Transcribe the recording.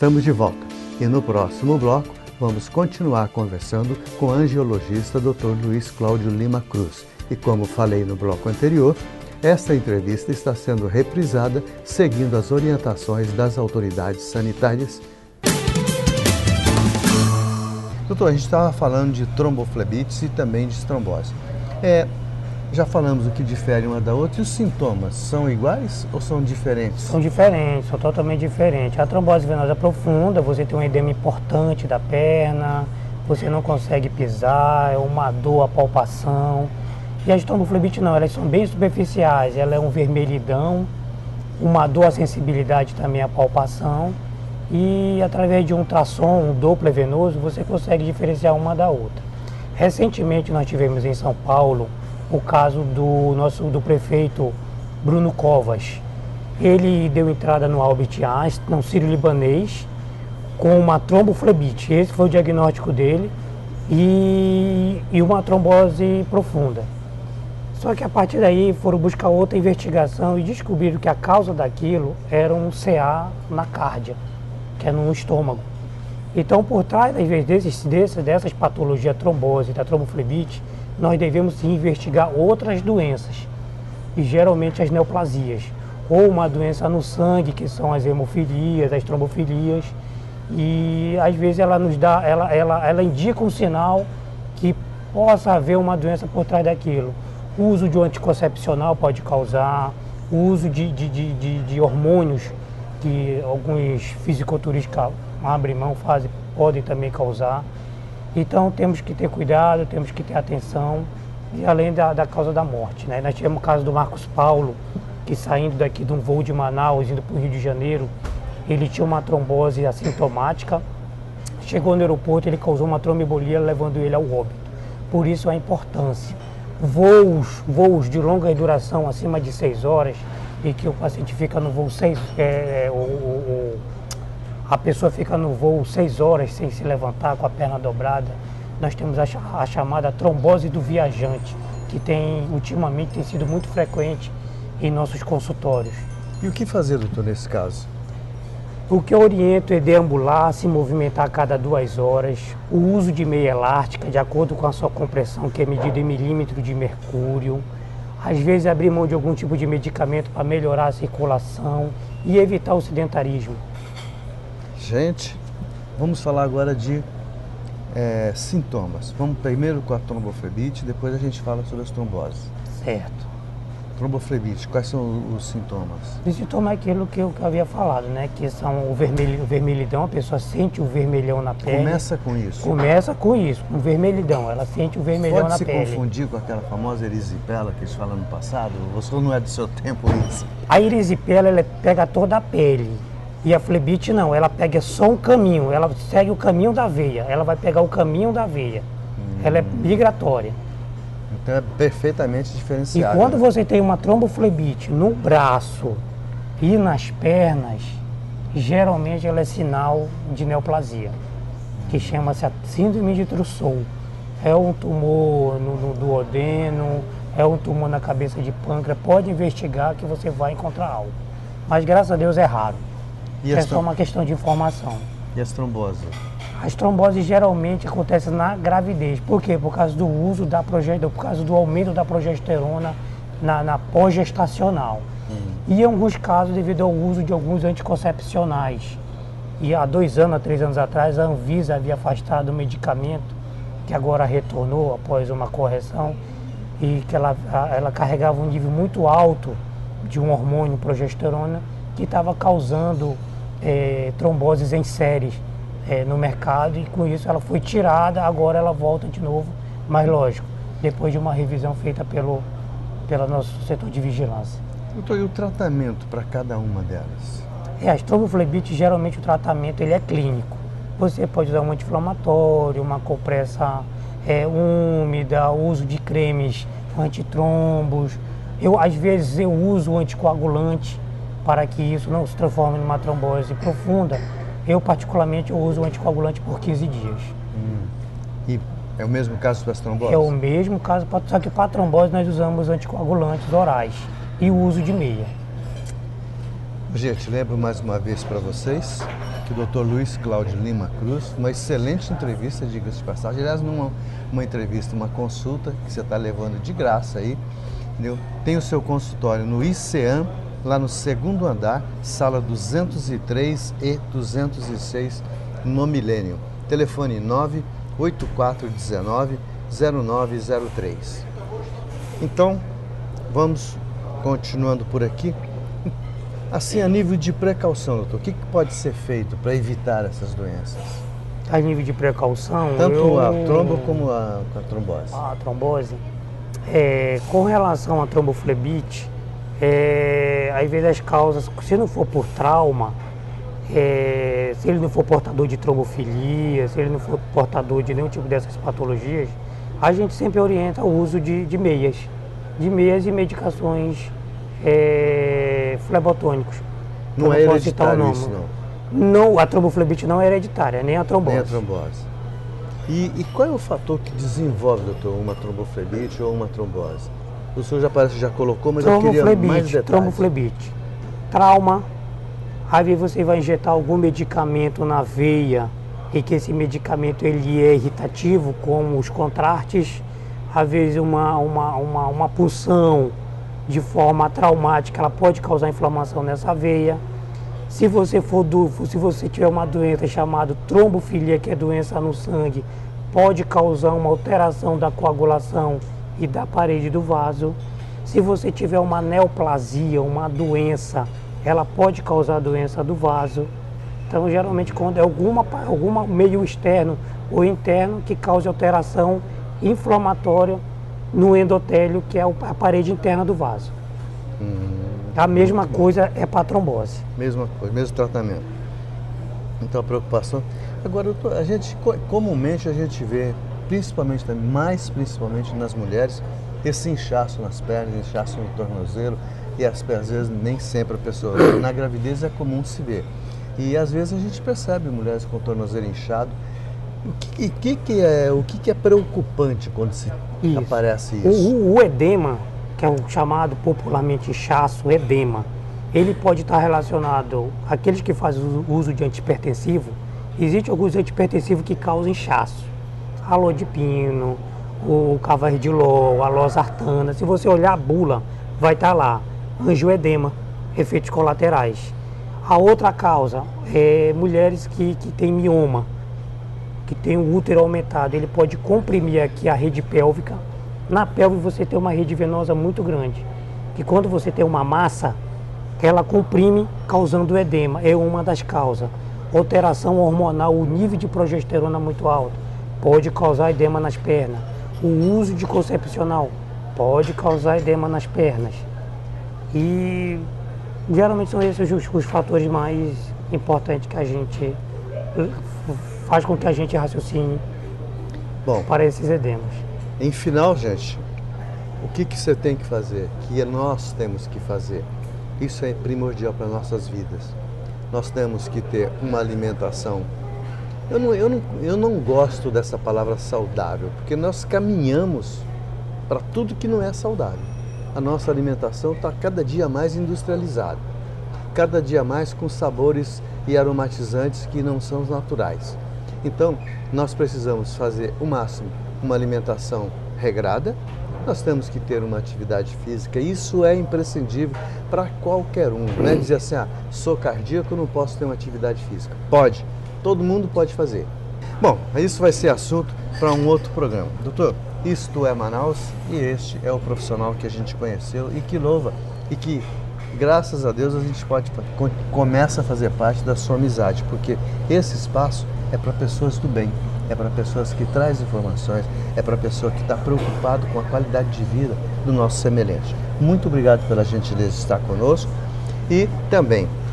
Estamos de volta e no próximo bloco vamos continuar conversando com o angiologista Dr. Luiz Cláudio Lima Cruz. E como falei no bloco anterior, esta entrevista está sendo reprisada seguindo as orientações das autoridades sanitárias. Doutor, a gente estava falando de tromboflebites e também de trombose. Já falamos o que difere uma da outra, e os sintomas são iguais ou são diferentes? São diferentes, são totalmente diferentes. A trombose venosa profunda, você tem um edema importante da perna, você não consegue pisar, é uma dor, a palpação. E as tromboflebites não, elas são bem superficiais, ela é um vermelhidão, uma dor, a sensibilidade também, a palpação. E através de um ultrassom, um Doppler venoso, você consegue diferenciar uma da outra. Recentemente nós tivemos em São Paulo o caso do prefeito Bruno Covas. Ele deu entrada no Albert Einstein, um sírio-libanês, com uma tromboflebite. Esse foi o diagnóstico dele, e uma trombose profunda. Só que a partir daí foram buscar outra investigação e descobriram que a causa daquilo era um CA na cárdia, que é no estômago. Então, por trás, às vezes, dessas patologias, trombose, da tromboflebite, nós devemos sim investigar outras doenças, e geralmente as neoplasias, ou uma doença no sangue, que são as hemofilias, as trombofilias, e às vezes ela nos dá, ela indica um sinal que possa haver uma doença por trás daquilo. O uso de um anticoncepcional pode causar, o uso de hormônios que alguns fisiculturistas abrem mão, podem também causar. Então temos que ter cuidado, temos que ter atenção, e além da causa da morte, né? Nós tivemos o caso do Marcos Paulo, que saindo daqui de um voo de Manaus, indo para o Rio de Janeiro, ele tinha uma trombose assintomática, chegou no aeroporto, ele causou uma tromboembolia, levando ele ao óbito. Por isso a importância. Voos de longa duração, acima de 6 horas, e que o paciente fica no voo a pessoa fica no voo 6 horas sem se levantar, com a perna dobrada. Nós temos a chamada trombose do viajante, que ultimamente tem sido muito frequente em nossos consultórios. E o que fazer, doutor, nesse caso? O que eu oriento é deambular, se movimentar a cada 2 horas, o uso de meia elástica, de acordo com a sua compressão, que é medida em milímetro de mercúrio. Às vezes abrir mão de algum tipo de medicamento para melhorar a circulação e evitar o sedentarismo. Gente, vamos falar agora de sintomas. Vamos primeiro com a tromboflebite, depois a gente fala sobre as tromboses. Certo. Tromboflebite, quais são os sintomas? O sintoma é aquilo que eu havia falado, né? Que são o vermelhidão, a pessoa sente o vermelhão na pele. Começa com isso? Começa com isso, com o vermelhidão. Ela sente o vermelhão na pele. Pode se confundir com aquela famosa erisipela que eles falam no passado? Você não é do seu tempo isso? A erisipela, ela pega toda a pele. E a flebite não, ela pega só um caminho, ela segue o caminho da veia. Ela vai pegar o caminho da veia. Ela é migratória. Então é perfeitamente diferenciado. E quando você tem uma tromboflebite no braço e nas pernas, geralmente ela é sinal de neoplasia, que chama-se a síndrome de Trousseau. É um tumor no duodeno, é um tumor na cabeça de pâncreas. Pode investigar que você vai encontrar algo. Mas graças a Deus é raro. É só uma questão de informação. E as tromboses? As tromboses geralmente acontecem na gravidez. Por quê? Por causa do uso da progesterona, por causa do aumento da progesterona na pós-gestacional. E em alguns casos devido ao uso de alguns anticoncepcionais. E há 2 anos, há 3 anos atrás, a Anvisa havia afastado o medicamento, que agora retornou após uma correção, e que ela carregava um nível muito alto de um hormônio progesterona, que estava causando tromboses em séries no mercado, e com isso ela foi tirada, agora ela volta de novo, mas lógico, depois de uma revisão feita pelo nosso setor de vigilância. Doutor, e o tratamento para cada uma delas? As tromboflebites, geralmente o tratamento ele é clínico. Você pode usar um anti-inflamatório, uma compressa úmida, uso de cremes antitrombos. Às vezes eu uso o anticoagulante para que isso não se transforme numa trombose profunda. Eu particularmente uso o anticoagulante por 15 dias. E é o mesmo caso para as tromboses? É o mesmo caso, só que para a trombose nós usamos anticoagulantes orais e o uso de meia. Gente, lembro mais uma vez para vocês que o Dr. Luiz Cláudio Lima Cruz, uma excelente entrevista, diga-se de passagem, aliás, uma entrevista, uma consulta que você está levando de graça aí, entendeu? Tem o seu consultório no ICEAM, lá no segundo andar, sala 203 e 206, no Milênio. Telefone 98419-0903. Então, vamos continuando por aqui. Assim, a nível de precaução, doutor, o que pode ser feito para evitar essas doenças? A nível de precaução... Tanto a trombo como a trombose. A trombose. Com relação à tromboflebite, às vezes as causas, se não for por trauma, se ele não for portador de trombofilia, se ele não for portador de nenhum tipo dessas patologias, a gente sempre orienta o uso de meias e medicações flebotônicos. Não é hereditário isso, não? Não, a tromboflebite não é hereditária, nem a trombose. Nem a trombose. E qual é o fator que desenvolve, doutor, uma tromboflebite ou uma trombose? O senhor já colocou, mas eu queria mais detalhes. Tromboflebite, trauma, aí você vai injetar algum medicamento na veia e que esse medicamento ele é irritativo, como os contrastes, às vezes uma punção de forma traumática, ela pode causar inflamação nessa veia. Se você tiver uma doença chamada trombofilia, que é doença no sangue, pode causar uma alteração da coagulação e da parede do vaso. Se você tiver uma neoplasia, uma doença, ela pode causar doença do vaso. Então, geralmente, quando é alguma meio externo ou interno que cause alteração inflamatória no endotélio, que é a parede interna do vaso. A mesma coisa é para a trombose. Mesma coisa, mesmo tratamento. Então a preocupação. Agora, doutor, comumente a gente vê, principalmente nas mulheres, esse inchaço nas pernas, inchaço no tornozelo, e às vezes nem sempre a pessoa. Na gravidez é comum se ver. E às vezes a gente percebe mulheres com o tornozelo inchado. O que é preocupante quando aparece isso? O edema, que é o chamado popularmente inchaço, edema, ele pode estar relacionado àqueles que fazem uso de antihipertensivo. Existem alguns antihipertensivos que causam inchaço. Alodipino, o cavardilol, a losartana. Se você olhar a bula, vai estar lá, angioedema, efeitos colaterais. A outra causa é mulheres que têm mioma, que tem o útero aumentado, ele pode comprimir aqui a rede pélvica. Na pelve você tem uma rede venosa muito grande, que quando você tem uma massa, ela comprime, causando edema, é uma das causas. Alteração hormonal, o nível de progesterona muito alto, pode causar edema nas pernas. O uso de concepcional pode causar edema nas pernas. E geralmente são esses os fatores mais importantes que a gente faz com que a gente raciocine para esses edemas. Em final, gente, o que você tem que fazer? Que nós temos que fazer? Isso é primordial para nossas vidas. Nós temos que ter uma alimentação. Eu não gosto dessa palavra saudável, porque nós caminhamos para tudo que não é saudável. A nossa alimentação está cada dia mais industrializada, cada dia mais com sabores e aromatizantes que não são naturais. Então, nós precisamos fazer o máximo uma alimentação regrada, nós temos que ter uma atividade física, isso é imprescindível para qualquer um. Não é dizer assim, sou cardíaco, não posso ter uma atividade física. Pode, todo mundo pode fazer. Bom, isso vai ser assunto para um outro programa. Doutor, isto é Manaus e este é o profissional que a gente conheceu e que louva e que, graças a Deus, a gente começa a fazer parte da sua amizade, porque esse espaço é para pessoas do bem, é para pessoas que trazem informações, é para pessoa que está preocupado com a qualidade de vida do nosso semelhante. Muito obrigado pela gentileza de estar conosco e também